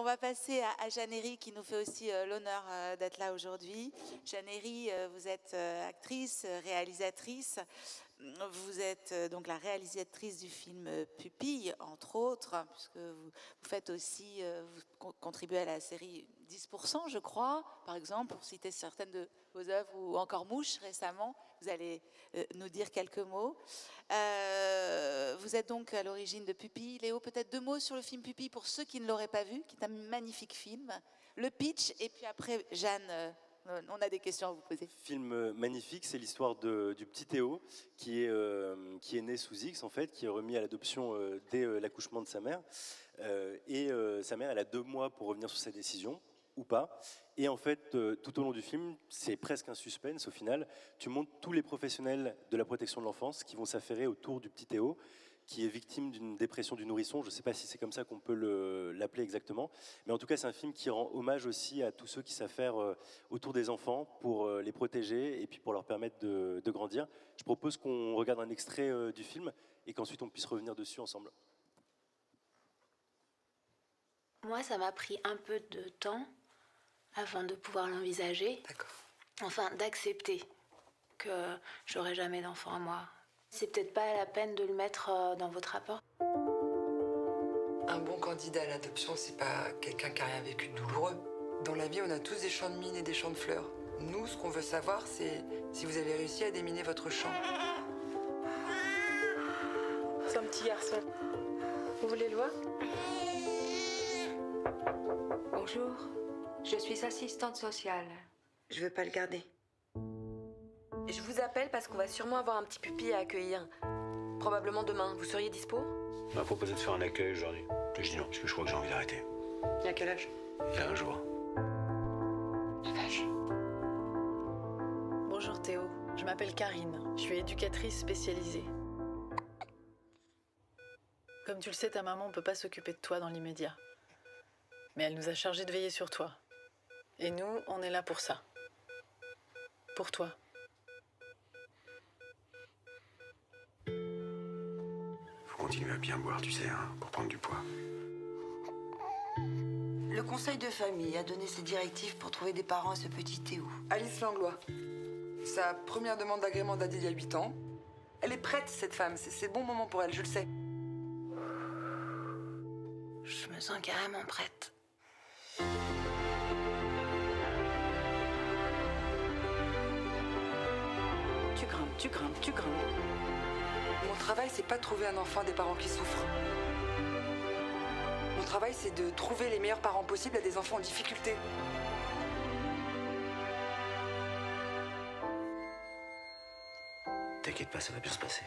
va passer à Jeannery qui nous fait aussi l'honneur d'être là aujourd'hui. Jeannery, vous êtes actrice, réalisatrice. Vous êtes donc la réalisatrice du film Pupille, entre autres, puisque vous faites aussi, vous contribuez à la série 10%, je crois, par exemple, pour citer certaines de vos œuvres, ou encore Mouche récemment. Vous allez nous dire quelques mots. Vous êtes donc à l'origine de Pupille. Léo, peut-être 2 mots sur le film Pupille pour ceux qui ne l'auraient pas vu, qui est un magnifique film. Le pitch, et puis après, Jeanne, on a des questions à vous poser. Film magnifique, c'est l'histoire du petit Théo qui est né sous X en fait, qui est remis à l'adoption dès l'accouchement de sa mère. Sa mère, elle a 2 mois pour revenir sur sa décision ou pas. Et en fait, tout au long du film, c'est presque un suspense au final. Tu montres tous les professionnels de la protection de l'enfance qui vont s'affairer autour du petit Théo, qui est victime d'une dépression du nourrisson. Je ne sais pas si c'est comme ça qu'on peut l'appeler exactement. Mais en tout cas, c'est un film qui rend hommage aussi à tous ceux qui s'affairent autour des enfants pour les protéger et puis pour leur permettre de grandir. Je propose qu'on regarde un extrait du film et qu'ensuite on puisse revenir dessus ensemble. Moi, ça m'a pris un peu de temps avant de pouvoir l'envisager. D'accord. Enfin, d'accepter que j'aurai jamais d'enfant à moi. C'est peut-être pas la peine de le mettre dans votre rapport. Un bon candidat à l'adoption, c'est pas quelqu'un qui a rien vécu de douloureux. Dans la vie, on a tous des champs de mines et des champs de fleurs. Nous, ce qu'on veut savoir, c'est si vous avez réussi à déminer votre champ. C'est un petit garçon. Vous voulez le voir? Bonjour, je suis assistante sociale. Je veux pas le garder. Je vous appelle parce qu'on va sûrement avoir un petit pupille à accueillir. Probablement demain. Vous seriez dispo? On m'a proposé de faire un accueil aujourd'hui. Je dis non, parce que je crois que j'ai envie d'arrêter. Il y a quel âge? Il y a un jour. La vache. Bonjour Théo, je m'appelle Karine. Je suis éducatrice spécialisée. Comme tu le sais, ta maman ne peut pas s'occuper de toi dans l'immédiat. Mais elle nous a chargés de veiller sur toi. Et nous, on est là pour ça. Pour toi. Faut continuer à bien boire, tu sais, hein, pour prendre du poids. Le conseil de famille a donné ses directives pour trouver des parents à ce petit Théo. Alice Langlois. Sa première demande d'agrément date d'il y a 8 ans. Elle est prête, cette femme. C'est le bon moment pour elle, je le sais. Je me sens carrément prête. Tu grimpes. Mon travail, c'est pas de trouver un enfant à des parents qui souffrent. Mon travail, c'est de trouver les meilleurs parents possibles à des enfants en difficulté. T'inquiète pas, ça va bien se passer.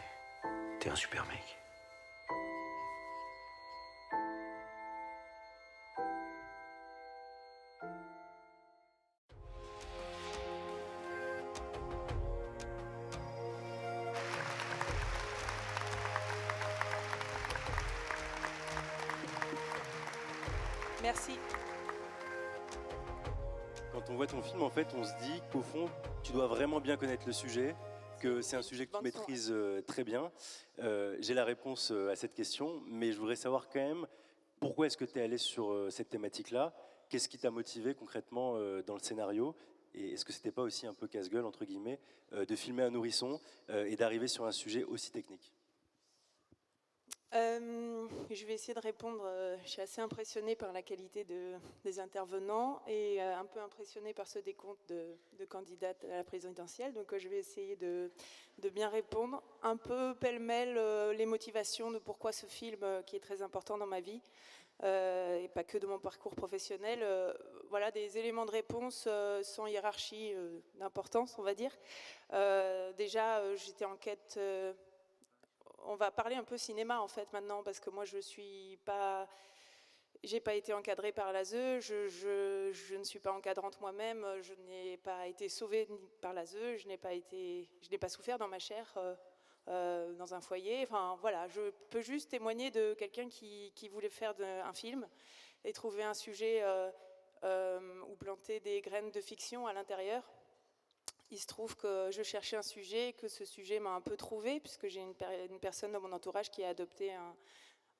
T'es un super mec. Merci. Quand on voit ton film, en fait, on se dit qu'au fond, tu dois vraiment bien connaître le sujet, que c'est un sujet que tu maîtrises très bien. J'ai la réponse à cette question, mais je voudrais savoir quand même pourquoi est-ce que tu es allé sur cette thématique-là? Qu'est-ce qui t'a motivé concrètement dans le scénario? Et est-ce que c'était pas aussi un peu casse-gueule, entre guillemets, de filmer un nourrisson et d'arriver sur un sujet aussi technique? Je vais essayer de répondre. Je suis assez impressionnée par la qualité des intervenants et un peu impressionnée par ce décompte de candidates à la présidentielle. Donc je vais essayer de bien répondre. Un peu pêle-mêle les motivations de pourquoi ce film qui est très important dans ma vie et pas que de mon parcours professionnel. Voilà des éléments de réponse sans hiérarchie d'importance, on va dire. Déjà, j'étais en quête... on va parler un peu cinéma en fait maintenant parce que moi j'ai pas été encadrée par l'ASE, je ne suis pas encadrante moi-même, je n'ai pas été sauvée par l'ASE, je n'ai pas souffert dans ma chair dans un foyer. Enfin voilà, je peux juste témoigner de quelqu'un qui voulait faire un film et trouver un sujet ou planter des graines de fiction à l'intérieur. Il se trouve que je cherchais un sujet, que ce sujet m'a un peu trouvé, puisque j'ai une personne dans mon entourage qui a adopté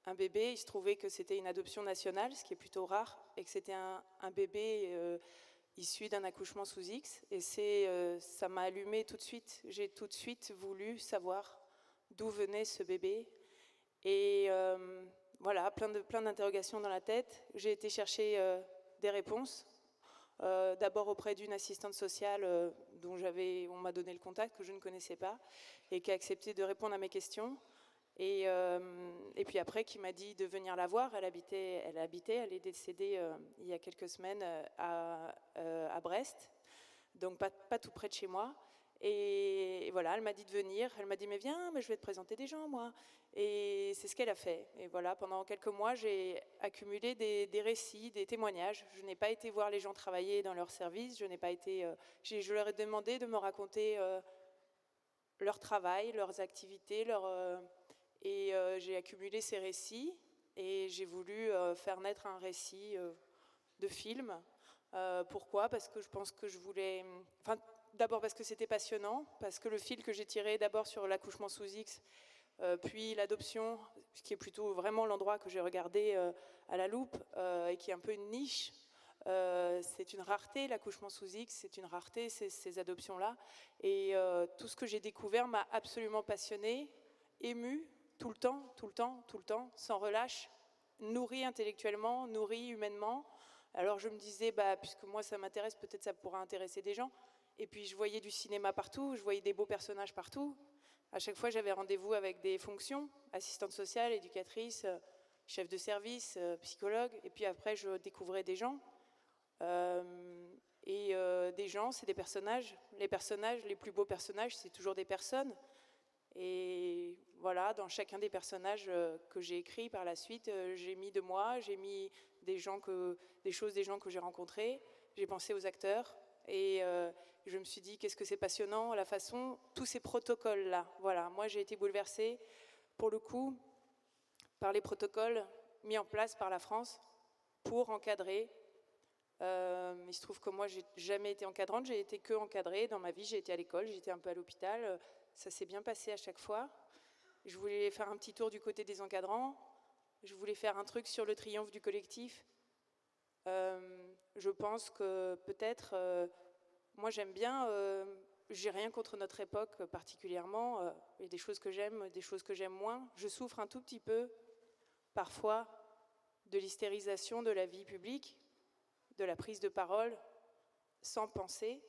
un bébé. Il se trouvait que c'était une adoption nationale, ce qui est plutôt rare, et que c'était un bébé issu d'un accouchement sous X. Et ça m'a allumé tout de suite. J'ai tout de suite voulu savoir d'où venait ce bébé. Et voilà, plein d'interrogations dans la tête. J'ai été chercher des réponses. D'abord auprès d'une assistante sociale dont on m'a donné le contact, que je ne connaissais pas, et qui a accepté de répondre à mes questions. Et puis après, qui m'a dit de venir la voir. Elle est décédée il y a quelques semaines à Brest, donc pas tout près de chez moi. Et voilà, elle m'a dit de venir. Elle m'a dit, mais viens, mais je vais te présenter des gens, moi. Et c'est ce qu'elle a fait. Et voilà, pendant quelques mois, j'ai accumulé des récits, des témoignages. Je n'ai pas été voir les gens travailler dans leur service. Je leur ai demandé de me raconter leur travail, leurs activités, et j'ai accumulé ces récits. Et j'ai voulu faire naître un récit de film. Pourquoi ? Parce que je pense que je voulais... D'abord parce que c'était passionnant, parce que le fil que j'ai tiré d'abord sur l'accouchement sous X, puis l'adoption, ce qui est plutôt vraiment l'endroit que j'ai regardé à la loupe, et qui est un peu une niche, c'est une rareté, l'accouchement sous X, c'est une rareté, ces adoptions-là. Et tout ce que j'ai découvert m'a absolument passionnée, émue, tout le temps, sans relâche, nourrie intellectuellement, nourrie humainement. Alors je me disais, puisque moi ça m'intéresse, peut-être ça pourra intéresser des gens. Et puis je voyais du cinéma partout, je voyais des beaux personnages partout. À chaque fois, j'avais rendez-vous avec des fonctions, assistante sociale, éducatrice, chef de service, psychologue. Et puis après, je découvrais des gens. Des gens, c'est des personnages. Les personnages, les plus beaux personnages, c'est toujours des personnes. Et voilà, dans chacun des personnages que j'ai écrits par la suite, j'ai mis de moi, j'ai mis des gens que j'ai rencontrés. J'ai pensé aux acteurs. Et je me suis dit, qu'est-ce que c'est passionnant, la façon, tous ces protocoles-là. Voilà, moi j'ai été bouleversée, pour le coup, par les protocoles mis en place par la France pour encadrer. Il se trouve que moi j'ai jamais été encadrante, j'ai été que encadrée dans ma vie, j'ai été à l'école, j'ai été un peu à l'hôpital, ça s'est bien passé à chaque fois. Je voulais faire un petit tour du côté des encadrants, je voulais faire un truc sur le triomphe du collectif. Je pense que peut-être, moi j'aime bien, j'ai rien contre notre époque particulièrement, il y a des choses que j'aime, des choses que j'aime moins. Je souffre un tout petit peu, parfois, de l'hystérisation de la vie publique, de la prise de parole, sans penser.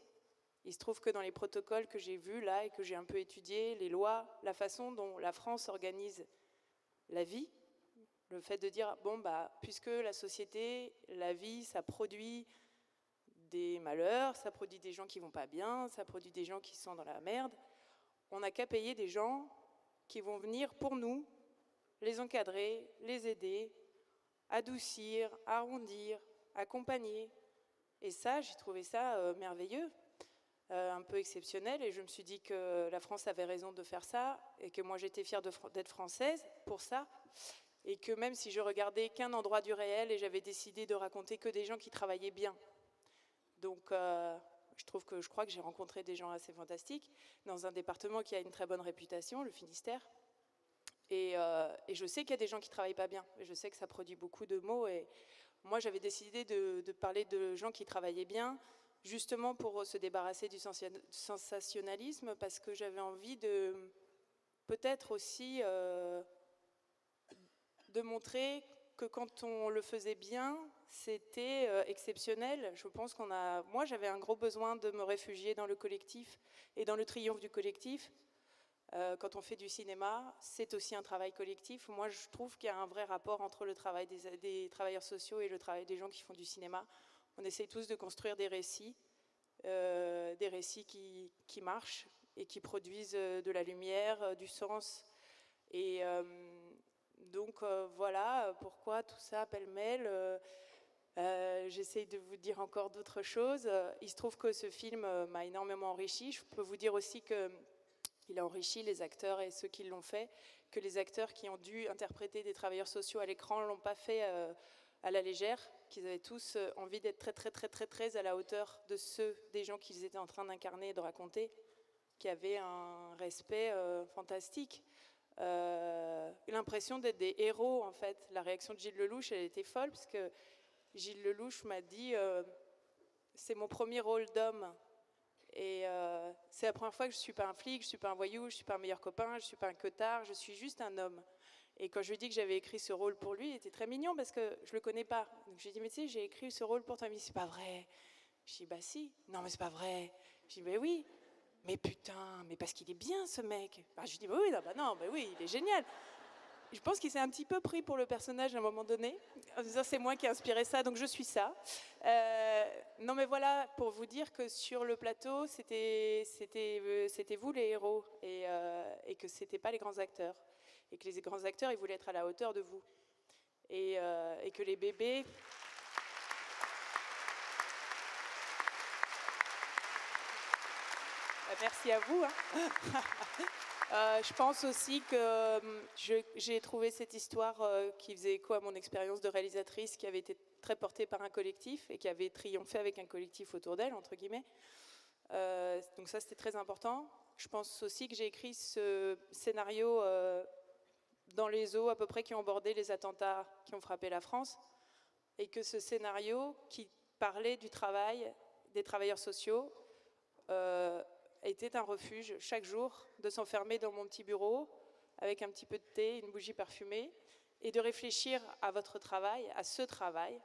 Il se trouve que dans les protocoles que j'ai vus là et que j'ai un peu étudiés, les lois, la façon dont la France organise la vie, le fait de dire, puisque la société, la vie, ça produit des malheurs, ça produit des gens qui vont pas bien, ça produit des gens qui sont dans la merde, on n'a qu'à payer des gens qui vont venir pour nous, les encadrer, les aider, adoucir, arrondir, accompagner. Et ça, j'ai trouvé ça merveilleux, un peu exceptionnel, et je me suis dit que la France avait raison de faire ça, et que moi j'étais fière d'être française pour ça. Et que même si je regardais qu'un endroit du réel et j'avais décidé de raconter que des gens qui travaillaient bien. Donc je crois que j'ai rencontré des gens assez fantastiques dans un département qui a une très bonne réputation, le Finistère. Et je sais qu'il y a des gens qui ne travaillent pas bien. Et je sais que ça produit beaucoup de maux. Et moi, j'avais décidé de parler de gens qui travaillaient bien, justement pour se débarrasser du sensationnalisme, parce que j'avais envie de peut-être aussi... de montrer que quand on le faisait bien, c'était exceptionnel. Je pense moi j'avais un gros besoin de me réfugier dans le collectif et dans le triomphe du collectif. Quand on fait du cinéma, c'est aussi un travail collectif. Moi je trouve qu'il y a un vrai rapport entre le travail des travailleurs sociaux et le travail des gens qui font du cinéma. On essaye tous de construire des récits qui marchent et qui produisent de la lumière, du sens. Et donc voilà pourquoi tout ça pêle-mêle. J'essaye de vous dire encore d'autres choses. Il se trouve que ce film m'a énormément enrichi. Je peux vous dire aussi qu'il a enrichi les acteurs et ceux qui l'ont fait, que les acteurs qui ont dû interpréter des travailleurs sociaux à l'écran ne l'ont pas fait à la légère, qu'ils avaient tous envie d'être très à la hauteur des gens qu'ils étaient en train d'incarner et de raconter, qui avaient un respect fantastique. l'impression d'être des héros, en fait. La réaction de Gilles Lelouch, elle était folle, parce que Gilles Lelouch m'a dit c'est mon premier rôle d'homme. Et c'est la première fois que je ne suis pas un flic, je ne suis pas un voyou, je ne suis pas un meilleur copain, je ne suis pas un queutard, je suis juste un homme. Et quand je lui ai dit que j'avais écrit ce rôle pour lui, il était très mignon parce que je ne le connais pas. Donc je lui ai dit, mais tu sais, j'ai écrit ce rôle pour toi. Il me dit, c'est pas vrai. Je dis, bah si. Non, mais c'est pas vrai. Je dis, mais oui. Mais putain, mais parce qu'il est bien ce mec. Bah, je lui dis, bah oui, non, bah non, bah oui, il est génial. Je pense qu'il s'est un petit peu pris pour le personnage à un moment donné, en disant c'est moi qui ai inspiré ça, donc je suis ça. Non mais voilà, pour vous dire que sur le plateau, c'était vous les héros, et que c'était pas les grands acteurs. Et que les grands acteurs, ils voulaient être à la hauteur de vous. Et que les bébés... Merci à vous. Je pense aussi que j'ai trouvé cette histoire qui faisait écho à mon expérience de réalisatrice, qui avait été très portée par un collectif et qui avait triomphé avec un collectif autour d'elle, entre guillemets. Donc ça, c'était très important. Je pense aussi que j'ai écrit ce scénario dans les eaux à peu près qui ont bordé les attentats qui ont frappé la France, et que ce scénario qui parlait du travail, des travailleurs sociaux, était un refuge chaque jour de s'enfermer dans mon petit bureau avec un petit peu de thé, une bougie parfumée, et de réfléchir à votre travail, à ce travail,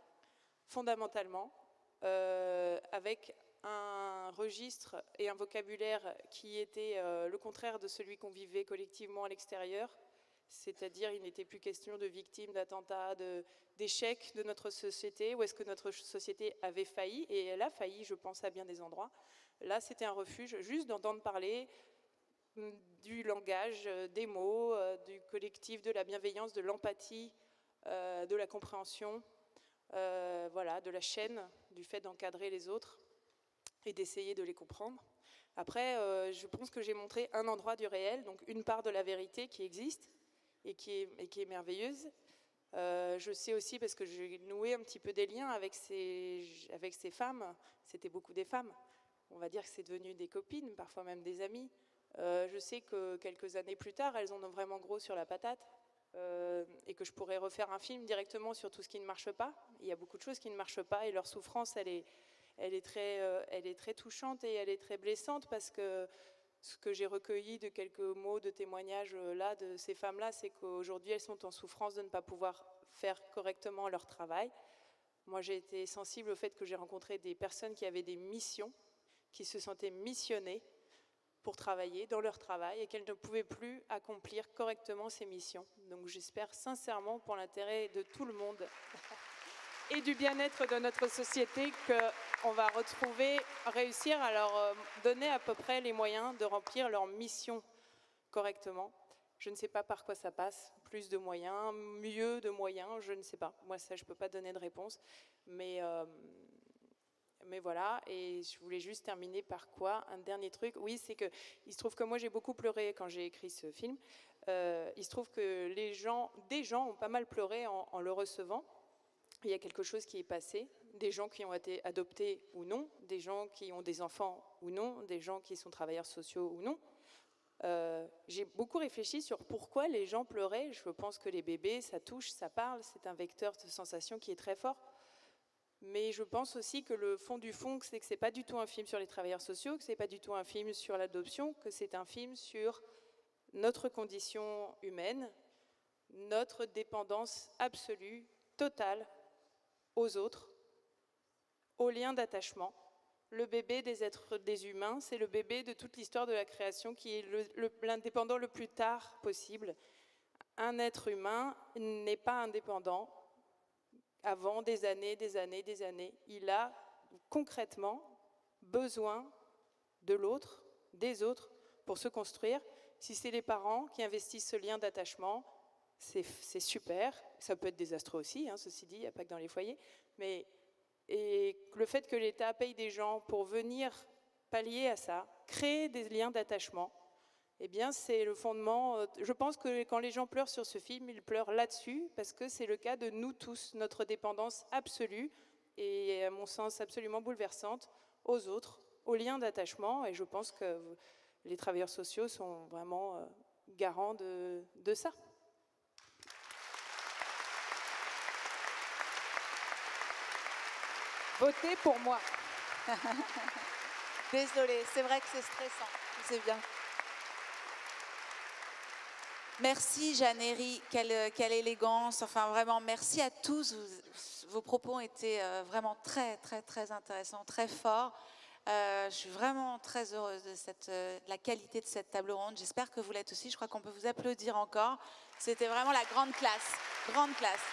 fondamentalement, avec un registre et un vocabulaire qui était le contraire de celui qu'on vivait collectivement à l'extérieur, c'est-à-dire il n'était plus question de victimes, d'attentats, d'échecs de notre société, où est-ce que notre société avait failli, et elle a failli, je pense, à bien des endroits. Là, c'était un refuge, juste d'entendre parler du langage, des mots, du collectif, de la bienveillance, de l'empathie, de la compréhension, voilà, de la chaîne, du fait d'encadrer les autres et d'essayer de les comprendre. Après, je pense que j'ai montré un endroit du réel, donc une part de la vérité qui existe et qui est merveilleuse. Je sais aussi, parce que j'ai noué un petit peu des liens avec ces femmes, c'était beaucoup des femmes. On va dire que c'est devenu des copines, parfois même des amies. Je sais que quelques années plus tard, elles en ont vraiment gros sur la patate, et que je pourrais refaire un film directement sur tout ce qui ne marche pas. Il y a beaucoup de choses qui ne marchent pas, et leur souffrance, elle est très touchante et elle est très blessante, parce que ce que j'ai recueilli de quelques mots de témoignages là, de ces femmes-là, c'est qu'aujourd'hui, elles sont en souffrance de ne pas pouvoir faire correctement leur travail. Moi, j'ai été sensible au fait que j'ai rencontré des personnes qui avaient des missions, qui se sentaient missionnées pour travailler dans leur travail et qu'elles ne pouvaient plus accomplir correctement ces missions. Donc j'espère sincèrement, pour l'intérêt de tout le monde et du bien-être de notre société, qu'on va réussir à leur donner à peu près les moyens de remplir leur mission correctement. Je ne sais pas par quoi ça passe, plus de moyens, mieux de moyens, je ne sais pas. Moi, ça, je ne peux pas donner de réponse, mais voilà. Et je voulais juste terminer par quoi? Un dernier truc, oui, c'est que il se trouve que moi, j'ai beaucoup pleuré quand j'ai écrit ce film. Il se trouve que des gens ont pas mal pleuré en le recevant. Il y a quelque chose qui est passé, des gens qui ont été adoptés ou non, des gens qui ont des enfants ou non, des gens qui sont travailleurs sociaux ou non. J'ai beaucoup réfléchi sur pourquoi les gens pleuraient. Je pense que les bébés, ça touche, ça parle, c'est un vecteur de sensation qui est très fort. Mais je pense aussi que le fond du fond, c'est que c'est pas du tout un film sur les travailleurs sociaux, que c'est pas du tout un film sur l'adoption, que c'est un film sur notre condition humaine, notre dépendance absolue, totale, aux autres, aux liens d'attachement. Le bébé des humains, c'est le bébé de toute l'histoire de la création qui est l'indépendant le plus tard possible. Un être humain n'est pas indépendant avant des années, des années, des années. Il a concrètement besoin de l'autre, des autres, pour se construire. Si c'est les parents qui investissent ce lien d'attachement, c'est super. Ça peut être désastreux aussi, hein, ceci dit, il n'y a pas que dans les foyers. Et le fait que l'État paye des gens pour venir pallier à ça, créer des liens d'attachement, eh bien c'est le fondement. Je pense que quand les gens pleurent sur ce film, ils pleurent là-dessus, parce que c'est le cas de nous tous, notre dépendance absolue, et à mon sens absolument bouleversante, aux autres, aux liens d'attachement. Et je pense que les travailleurs sociaux sont vraiment garant de ça. Votez pour moi. Désolée, c'est vrai que c'est stressant, c'est bien. Merci Jeannery, quelle élégance, enfin vraiment merci à tous, vos propos ont été vraiment très très très intéressants, très forts. Je suis vraiment très heureuse de la qualité de cette table ronde, j'espère que vous l'êtes aussi, je crois qu'on peut vous applaudir encore, c'était vraiment la grande classe, grande classe.